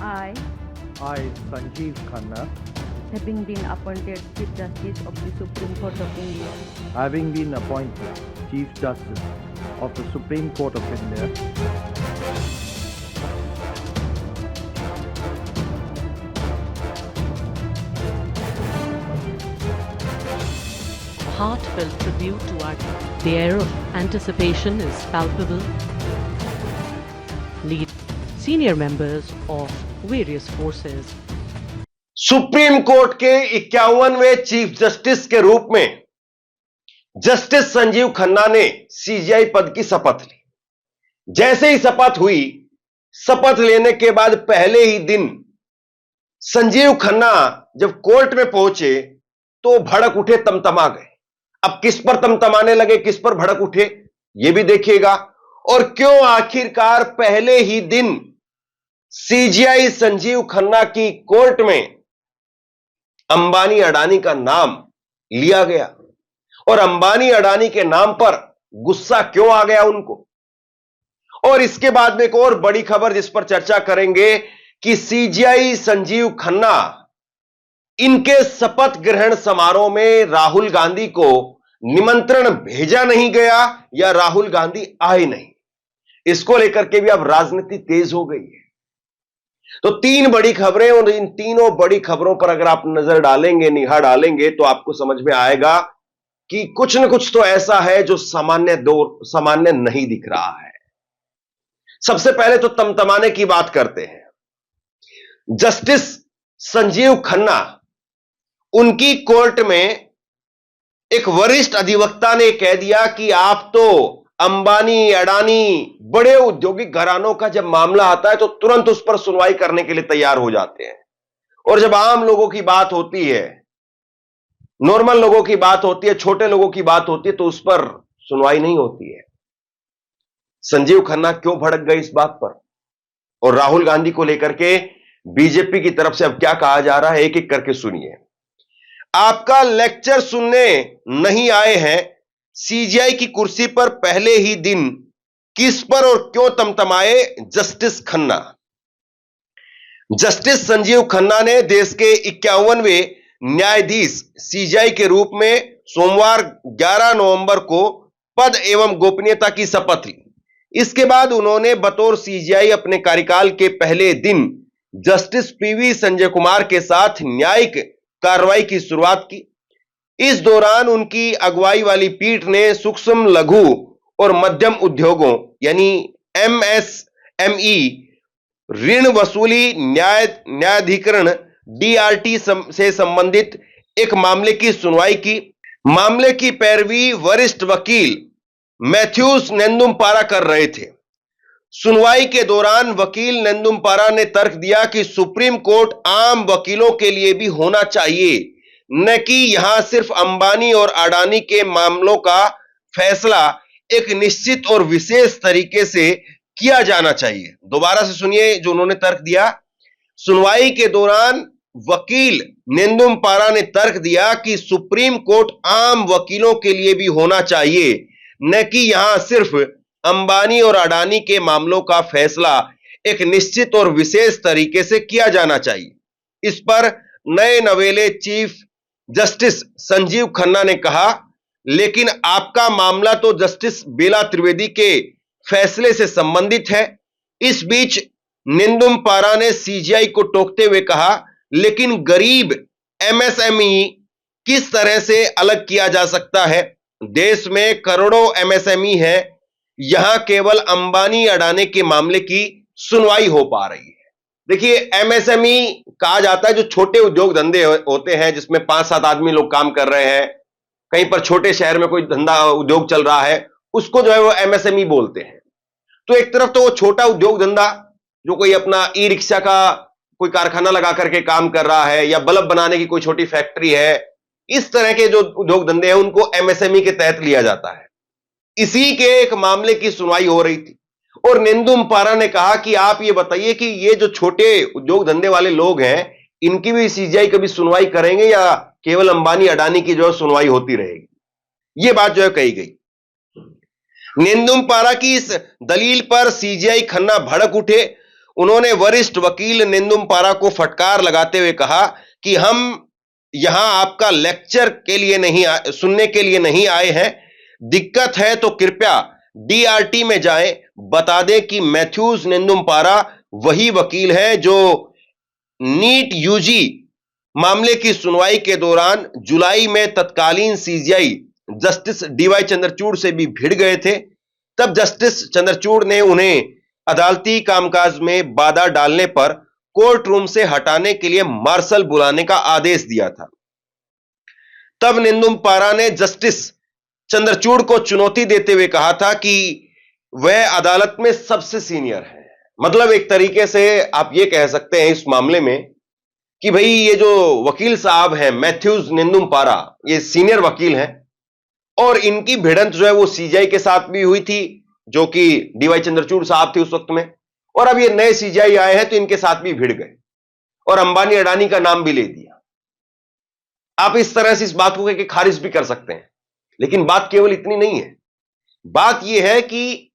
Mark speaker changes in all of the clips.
Speaker 1: I,
Speaker 2: I, Sanjeev Khanna,
Speaker 1: having been appointed Chief Justice of the Supreme Court of India,
Speaker 2: having been appointed Chief Justice of the Supreme Court of India,
Speaker 3: heartfelt tribute to our the air of anticipation is palpable. Lead senior members of various forces.
Speaker 4: Supreme court के 51वें chief justice के रूप में justice Sanjeev Khanna ने CGI पद की शपथ ली। जैसे ही शपथ हुई, शपथ लेने के बाद पहले ही दिन संजीव खन्ना जब कोर्ट में पहुंचे तो भड़क उठे, तमतमा गए। अब किस पर तमतमाने लगे, किस पर भड़क उठे, यह भी देखिएगा। और क्यों आखिरकार पहले ही दिन सीजीआई संजीव खन्ना की कोर्ट में अंबानी अडानी का नाम लिया गया, और अंबानी अडानी के नाम पर गुस्सा क्यों आ गया उनको। और इसके बाद में एक और बड़ी खबर जिस पर चर्चा करेंगे कि सीजीआई संजीव खन्ना, इनके शपथ ग्रहण समारोह में राहुल गांधी को निमंत्रण भेजा नहीं गया या राहुल गांधी आए नहीं। इसको लेकर के भी अब राजनीति तेज हो गई है। तो तीन बड़ी खबरें, और इन तीनों बड़ी खबरों पर अगर आप नजर डालेंगे, निगाह डालेंगे, तो आपको समझ में आएगा कि कुछ न कुछ तो ऐसा है जो सामान्य नहीं दिख रहा है। सबसे पहले तो तमतमाने की बात करते हैं। जस्टिस संजीव खन्ना, उनकी कोर्ट में एक वरिष्ठ अधिवक्ता ने कह दिया कि आप तो अंबानी अडानी बड़े औद्योगिक घरानों का जब मामला आता है तो तुरंत उस पर सुनवाई करने के लिए तैयार हो जाते हैं, और जब आम लोगों की बात होती है, नॉर्मल लोगों की बात होती है, छोटे लोगों की बात होती है, तो उस पर सुनवाई नहीं होती है। संजीव खन्ना क्यों भड़क गए इस बात पर, और राहुल गांधी को लेकर के बीजेपी की तरफ से अब क्या कहा जा रहा है, एक एक करके सुनिए। आपका लेक्चर सुनने नहीं आए हैं, सीजीआई की कुर्सी पर पहले ही दिन किस पर और क्यों तमतमाए जस्टिस खन्ना। जस्टिस संजीव खन्ना ने देश के 51वें न्यायाधीश सीजीआई के रूप में सोमवार 11 नवंबर को पद एवं गोपनीयता की शपथ ली। इसके बाद उन्होंने बतौर सीजीआई अपने कार्यकाल के पहले दिन जस्टिस पीवी संजय कुमार के साथ न्यायिक कार्रवाई की शुरुआत की। इस दौरान उनकी अगुवाई वाली पीठ ने सूक्ष्म, लघु और मध्यम उद्योगों यानी एमएसएमई ऋण वसूली न्यायाधिकरण डीआरटी से संबंधित एक मामले की सुनवाई की। मामले की पैरवी वरिष्ठ वकील मैथ्यूस नेंदुमपारा कर रहे थे। सुनवाई के दौरान वकील नेंदुमपारा ने तर्क दिया कि सुप्रीम कोर्ट आम वकीलों के लिए भी होना चाहिए, न कि यहां सिर्फ अंबानी और अडानी के मामलों का फैसला एक निश्चित और विशेष तरीके से किया जाना चाहिए। दोबारा से सुनिए जो उन्होंने तर्क दिया। सुनवाई के दौरान वकील नेंदुमपारा ने तर्क दिया कि सुप्रीम कोर्ट आम वकीलों के लिए भी होना चाहिए, न कि यहां सिर्फ अंबानी और अडानी के मामलों का फैसला एक निश्चित और विशेष तरीके से किया जाना चाहिए। इस पर नए नवेले चीफ जस्टिस संजीव खन्ना ने कहा, लेकिन आपका मामला तो जस्टिस बेला त्रिवेदी के फैसले से संबंधित है। इस बीच नेंदुमपारा ने सीजीआई को टोकते हुए कहा, लेकिन गरीब एमएसएमई किस तरह से अलग किया जा सकता है? देश में करोड़ों एमएसएमई है, यहां केवल अंबानी अडानी के मामले की सुनवाई हो पा रही है। देखिए, एमएसएमई कहा जाता है जो छोटे उद्योग धंधे होते हैं, जिसमें 5-7 आदमी लोग काम कर रहे हैं, कहीं पर छोटे शहर में कोई धंधा उद्योग चल रहा है, उसको जो है वो एमएसएमई बोलते हैं। तो एक तरफ तो वो छोटा उद्योग धंधा जो कोई अपना ई रिक्शा का कोई कारखाना लगा करके काम कर रहा है, या बल्ब बनाने की कोई छोटी फैक्ट्री है, इस तरह के जो उद्योग धंधे हैं उनको एमएसएमई के तहत लिया जाता है। इसी के एक मामले की सुनवाई हो रही थी, और नेंदुमपारा ने कहा कि आप ये बताइए कि ये जो छोटे उद्योग धंधे वाले लोग हैं, इनकी भी सीजीआई कभी सुनवाई करेंगे या केवल अंबानी अडानी की जो सुनवाई होती रहेगी? ये बात जो है कही गई। नेंदुमपारा की इस दलील पर सीजीआई खन्ना भड़क उठे उन्होंने वरिष्ठ वकील निंदुमपारा को फटकार लगाते हुए कहा कि हम यहां आपका लेक्चर के लिए नहीं सुनने के लिए नहीं आए हैं। दिक्कत है तो कृपया डीआरटी में जाएं। बता दें कि मैथ्यूज निंदुमपारा वही वकील है जो नीट यूजी मामले की सुनवाई के दौरान जुलाई में तत्कालीन सीजीआई जस्टिस डीवाई चंद्रचूड़ से भी भिड़ गए थे। तब जस्टिस चंद्रचूड़ ने उन्हें अदालती कामकाज में बाधा डालने पर कोर्ट रूम से हटाने के लिए मार्शल बुलाने का आदेश दिया था। तब निंदुमपारा ने जस्टिस चंद्रचूड़ को चुनौती देते हुए कहा था कि वह अदालत में सबसे सीनियर है। मतलब एक तरीके से आप यह कह सकते हैं इस मामले में कि भाई ये जो वकील साहब हैं मैथ्यूज निंदुमपारा, ये सीनियर वकील हैं और इनकी भिड़ंत जो है वो सीजीआई के साथ भी हुई थी, जो कि डीवाई चंद्रचूड़ साहब थे उस वक्त में, और अब ये नए सीजीआई आए हैं तो इनके साथ भी भिड़ गए और अंबानी अडानी का नाम भी ले दिया। आप इस तरह से इस बात को कहकर खारिज भी कर सकते हैं, लेकिन बात केवल इतनी नहीं है। बात यह है कि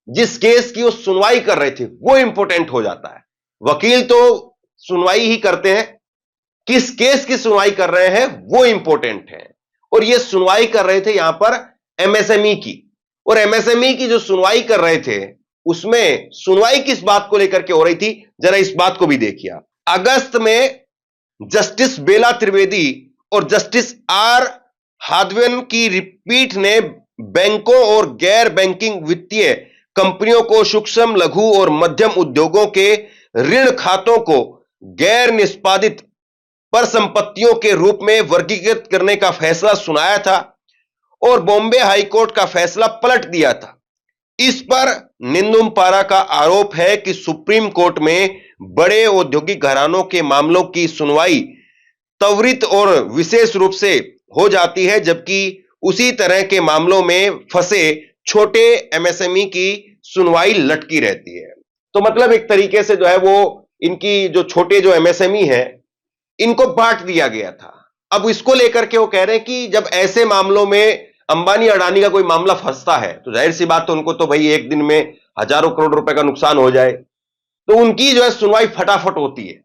Speaker 4: जिस केस की वो सुनवाई कर रहे थे वो इंपॉर्टेंट हो जाता है। वकील तो सुनवाई ही करते हैं, किस केस की सुनवाई कर रहे हैं वो इंपॉर्टेंट है। और ये सुनवाई कर रहे थे यहां पर एमएसएमई की, और एमएसएमई की जो सुनवाई कर रहे थे उसमें सुनवाई किस बात को लेकर के हो रही थी, जरा इस बात को भी देखिए आप। अगस्त में जस्टिस बेला त्रिवेदी और जस्टिस आर हादवेन की पीठ ने बैंकों और गैर बैंकिंग वित्तीय कंपनियों को सूक्ष्म लघु और मध्यम उद्योगों के ऋण खातों को गैर निष्पादित परिसंपत्तियों के रूप में वर्गीकृत करने का फैसला सुनाया था और बॉम्बे हाईकोर्ट का फैसला पलट दिया था। इस पर निंदुमपारा का आरोप है कि सुप्रीम कोर्ट में बड़े औद्योगिक घरानों के मामलों की सुनवाई त्वरित और विशेष रूप से हो जाती है, जबकि उसी तरह के मामलों में फंसे छोटे एमएसएमई की सुनवाई लटकी रहती है। तो मतलब एक तरीके से जो है वो इनकी जो छोटे जो एमएसएमई है इनको बांट दिया गया था। अब इसको लेकर के वो कह रहे हैं कि जब ऐसे मामलों में अंबानी अडानी का कोई मामला फंसता है तो जाहिर सी बात तो उनको तो भाई एक दिन में हजारों करोड़ रुपए का नुकसान हो जाए, तो उनकी जो है सुनवाई फटाफट होती है।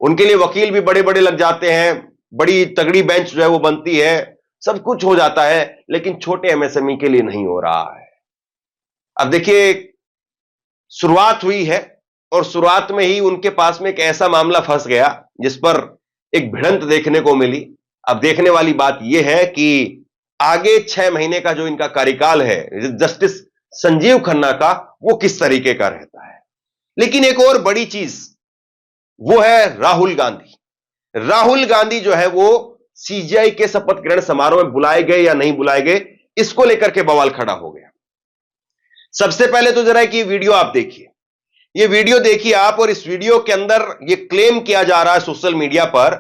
Speaker 4: उनके लिए वकील भी बड़े बड़े लग जाते हैं, बड़ी तगड़ी बेंच जो है वो बनती है, सब कुछ हो जाता है, लेकिन छोटे एमएसएमई के लिए नहीं हो रहा है। अब देखिए शुरुआत हुई है और शुरुआत में ही उनके पास में एक ऐसा मामला फंस गया जिस पर एक भिड़ंत देखने को मिली। अब देखने वाली बात यह है कि आगे 6 महीने का जो इनका कार्यकाल है जस्टिस संजीव खन्ना का, वो किस तरीके का रहता है। लेकिन एक और बड़ी चीज वो है राहुल गांधी। राहुल गांधी जो है वो सीजीआई के शपथ ग्रहण समारोह में बुलाए गए या नहीं बुलाए गए, इसको लेकर के बवाल खड़ा हो गया। सबसे पहले तो जरा कि ये वीडियो आप देखिए, ये वीडियो देखिए आप, और इस वीडियो के अंदर ये क्लेम किया जा रहा है सोशल मीडिया पर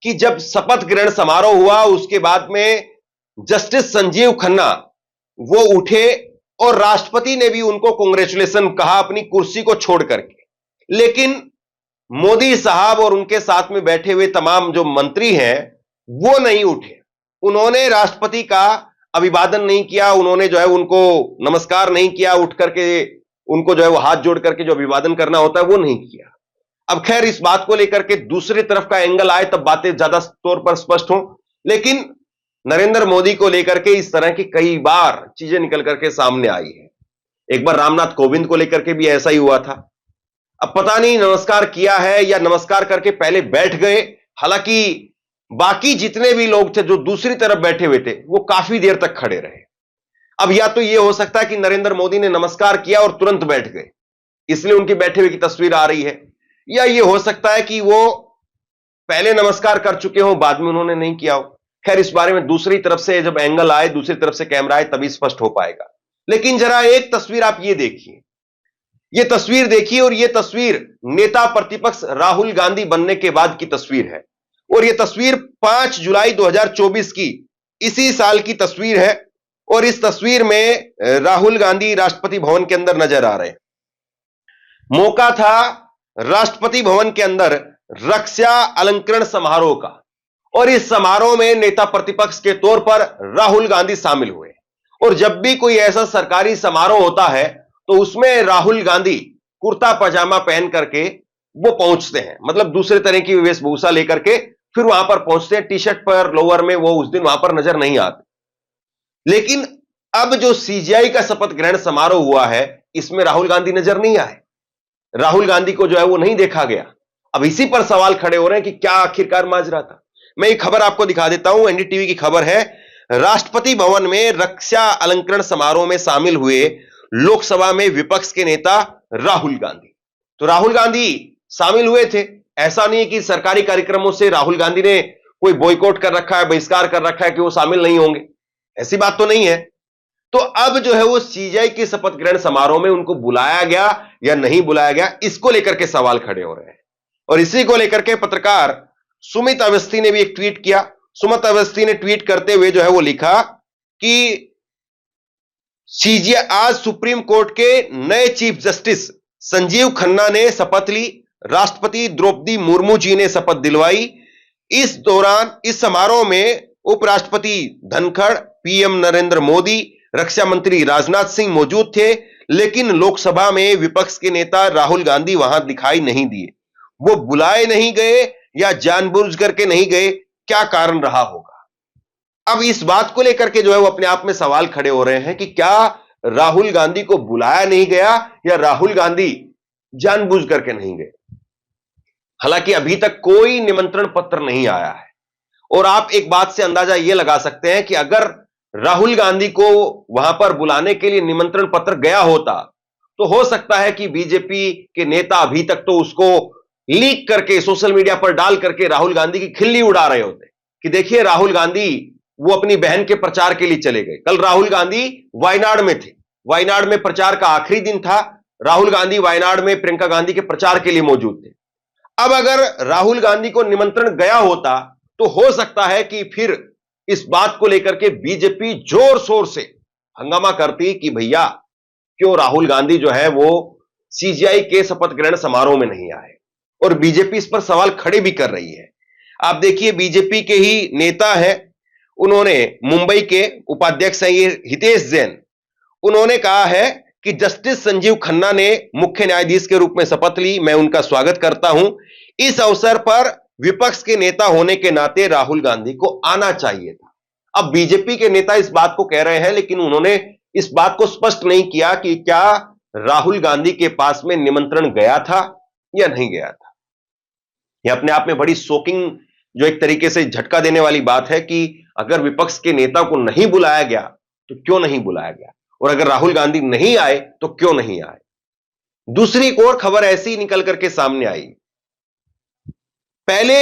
Speaker 4: कि जब शपथ ग्रहण समारोह हुआ उसके बाद में जस्टिस संजीव खन्ना वो उठे और राष्ट्रपति ने भी उनको कांग्रेचुलेशन कहा अपनी कुर्सी को छोड़ करके। लेकिन मोदी साहब और उनके साथ में बैठे हुए तमाम जो मंत्री हैं वो नहीं उठे, उन्होंने राष्ट्रपति का अभिवादन नहीं किया, उन्होंने जो है उनको नमस्कार नहीं किया, उठ करके उनको जो है वो हाथ जोड़ करके जो अभिवादन करना होता है वो नहीं किया। अब खैर इस बात को लेकर के दूसरी तरफ का एंगल आए तब बातें ज्यादा तौर पर स्पष्ट हो, लेकिन नरेंद्र मोदी को लेकर के इस तरह की कई बार चीजें निकल करके सामने आई है। एक बार रामनाथ कोविंद को लेकर के भी ऐसा ही हुआ था। अब पता नहीं नमस्कार किया है या नमस्कार करके पहले बैठ गए, हालांकि बाकी जितने भी लोग थे जो दूसरी तरफ बैठे हुए थे वो काफी देर तक खड़े रहे। अब या तो यह हो सकता है कि नरेंद्र मोदी ने नमस्कार किया और तुरंत बैठ गए, इसलिए उनकी बैठे हुए की तस्वीर आ रही है, या यह हो सकता है कि वो पहले नमस्कार कर चुके हो बाद में उन्होंने नहीं किया हो। खैर इस बारे में दूसरी तरफ से जब एंगल आए, दूसरी तरफ से कैमरा आए तभी स्पष्ट हो पाएगा। लेकिन जरा एक तस्वीर आप ये देखिए, ये तस्वीर देखिए, और ये तस्वीर नेता प्रतिपक्ष राहुल गांधी बनने के बाद की तस्वीर है, और ये तस्वीर 5 जुलाई 2024 की इसी साल की तस्वीर है। और इस तस्वीर में राहुल गांधी राष्ट्रपति भवन के अंदर नजर आ रहे हैं। मौका था राष्ट्रपति भवन के अंदर रक्षा अलंकरण समारोह का, और इस समारोह में नेता प्रतिपक्ष के तौर पर राहुल गांधी शामिल हुए। और जब भी कोई ऐसा सरकारी समारोह होता है तो उसमें राहुल गांधी कुर्ता पजामा पहन करके वो पहुंचते हैं, मतलब दूसरे तरह की वेशभूषा लेकर के फिर वहां पर पहुंचते हैं। टी शर्ट पर लोअर में वो उस दिन वहां पर नजर नहीं आते। लेकिन अब जो सीजेआई का शपथ ग्रहण समारोह हुआ है, इसमें राहुल गांधी नजर नहीं आए। राहुल गांधी को जो है वो नहीं देखा गया। अब इसी पर सवाल खड़े हो रहे हैं कि क्या आखिरकार माजरा था। मैं एक खबर आपको दिखा देता हूं, एनडीटीवी की खबर है। राष्ट्रपति भवन में रक्षा अलंकरण समारोह में शामिल हुए लोकसभा में विपक्ष के नेता राहुल गांधी। तो राहुल गांधी शामिल हुए थे। ऐसा नहीं है कि सरकारी कार्यक्रमों से राहुल गांधी ने कोई बॉयकॉट कर रखा है, बहिष्कार कर रखा है कि वो शामिल नहीं होंगे, ऐसी बात तो नहीं है। तो अब जो है वो सीजेआई के शपथ ग्रहण समारोह में उनको बुलाया गया या नहीं बुलाया गया, इसको लेकर के सवाल खड़े हो रहे हैं। और इसी को लेकर के पत्रकार सुमित अवस्थी ने भी एक ट्वीट किया। सुमित अवस्थी ने ट्वीट करते हुए जो है वो लिखा कि सीजेआई आज सुप्रीम कोर्ट के नए चीफ जस्टिस संजीव खन्ना ने शपथ ली। राष्ट्रपति द्रौपदी मुर्मू जी ने शपथ दिलवाई। इस दौरान इस समारोह में उपराष्ट्रपति धनखड़, पीएम नरेंद्र मोदी, रक्षा मंत्री राजनाथ सिंह मौजूद थे, लेकिन लोकसभा में विपक्ष के नेता राहुल गांधी वहां दिखाई नहीं दिए। वो बुलाए नहीं गए या जानबूझ करके नहीं गए, क्या कारण रहा होगा। अब इस बात को लेकर के जो है वो अपने आप में सवाल खड़े हो रहे हैं कि क्या राहुल गांधी को बुलाया नहीं गया या राहुल गांधी जानबूझ करके नहीं गए। हालांकि अभी तक कोई निमंत्रण पत्र नहीं आया है। और आप एक बात से अंदाजा यह लगा सकते हैं कि अगर राहुल गांधी को वहां पर बुलाने के लिए निमंत्रण पत्र गया होता तो हो सकता है कि बीजेपी के नेता अभी तक तो उसको लीक करके सोशल मीडिया पर डाल करके राहुल गांधी की खिल्ली उड़ा रहे होते कि देखिए राहुल गांधी वो अपनी बहन के प्रचार के लिए चले गए। कल राहुल गांधी वायनाड में थे, वायनाड में प्रचार का आखिरी दिन था। राहुल गांधी वायनाड में प्रियंका गांधी के प्रचार के लिए मौजूद थे। अब अगर राहुल गांधी को निमंत्रण गया होता तो हो सकता है कि फिर इस बात को लेकर के बीजेपी जोर शोर से हंगामा करती कि भैया क्यों राहुल गांधी जो है वो सीजेआई के शपथ ग्रहण समारोह में नहीं आए। और बीजेपी इस पर सवाल खड़े भी कर रही है। आप देखिए बीजेपी के ही नेता हैं, उन्होंने मुंबई के उपाध्यक्ष हैं ये हितेश जैन, उन्होंने कहा है कि जस्टिस संजीव खन्ना ने मुख्य न्यायाधीश के रूप में शपथ ली, मैं उनका स्वागत करता हूं। इस अवसर पर विपक्ष के नेता होने के नाते राहुल गांधी को आना चाहिए था। अब बीजेपी के नेता इस बात को कह रहे हैं, लेकिन उन्होंने इस बात को स्पष्ट नहीं किया कि क्या राहुल गांधी के पास में निमंत्रण गया था या नहीं गया था। यह अपने आप में बड़ी शॉकिंग, जो एक तरीके से झटका देने वाली बात है कि अगर विपक्ष के नेता को नहीं बुलाया गया तो क्यों नहीं बुलाया गया, और अगर राहुल गांधी नहीं आए तो क्यों नहीं आए। दूसरी एक और खबर ऐसी ही निकल करके सामने आई। पहले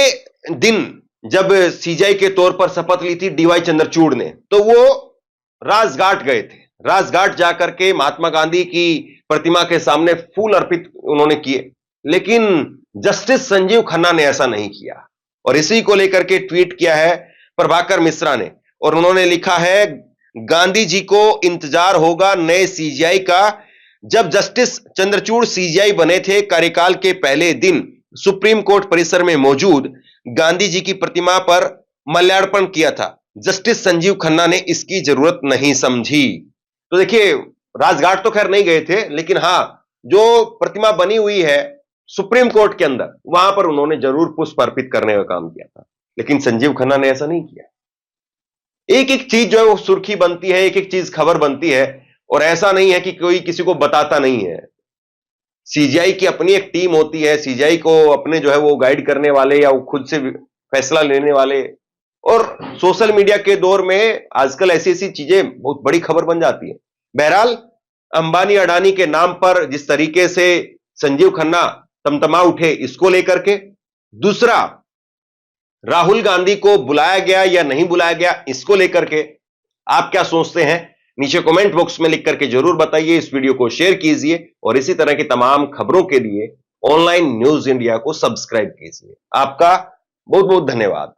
Speaker 4: दिन जब सीजेआई के तौर पर शपथ ली थी डीवाई चंद्रचूड़ ने, तो वो राजघाट गए थे। राजघाट जाकर के महात्मा गांधी की प्रतिमा के सामने फूल अर्पित उन्होंने किए, लेकिन जस्टिस संजीव खन्ना ने ऐसा नहीं किया। और इसी को लेकर के ट्वीट किया है प्रभाकर मिश्रा ने, और उन्होंने लिखा है गांधी जी को इंतजार होगा नए सीजेआई का। जब जस्टिस चंद्रचूड़ सीजेआई बने थे, कार्यकाल के पहले दिन सुप्रीम कोर्ट परिसर में मौजूद गांधी जी की प्रतिमा पर माल्यार्पण किया था। जस्टिस संजीव खन्ना ने इसकी जरूरत नहीं समझी। तो देखिए राजघाट तो खैर नहीं गए थे, लेकिन हां जो प्रतिमा बनी हुई है सुप्रीम कोर्ट के अंदर, वहां पर उन्होंने जरूर पुष्प अर्पित करने का काम किया था। लेकिन संजीव खन्ना ने ऐसा नहीं किया। एक एक चीज जो है वो सुर्खी बनती है, एक एक चीज खबर बनती है, और ऐसा नहीं है कि कोई किसी को बताता नहीं है। सीजेआई की अपनी एक टीम होती है, सीजेआई को अपने जो है वो गाइड करने वाले या वो खुद से फैसला लेने वाले, और सोशल मीडिया के दौर में आजकल ऐसी ऐसी चीजें बहुत बड़ी खबर बन जाती है। बहरहाल अंबानी अडानी के नाम पर जिस तरीके से संजीव खन्ना तमतमा उठे, इसको लेकर के, दूसरा राहुल गांधी को बुलाया गया या नहीं बुलाया गया, इसको लेकर के आप क्या सोचते हैं, नीचे कमेंट बॉक्स में लिख करके जरूर बताइए। इस वीडियो को शेयर कीजिए और इसी तरह की तमाम खबरों के लिए ऑनलाइन न्यूज इंडिया को सब्सक्राइब कीजिए। आपका बहुत बहुत धन्यवाद।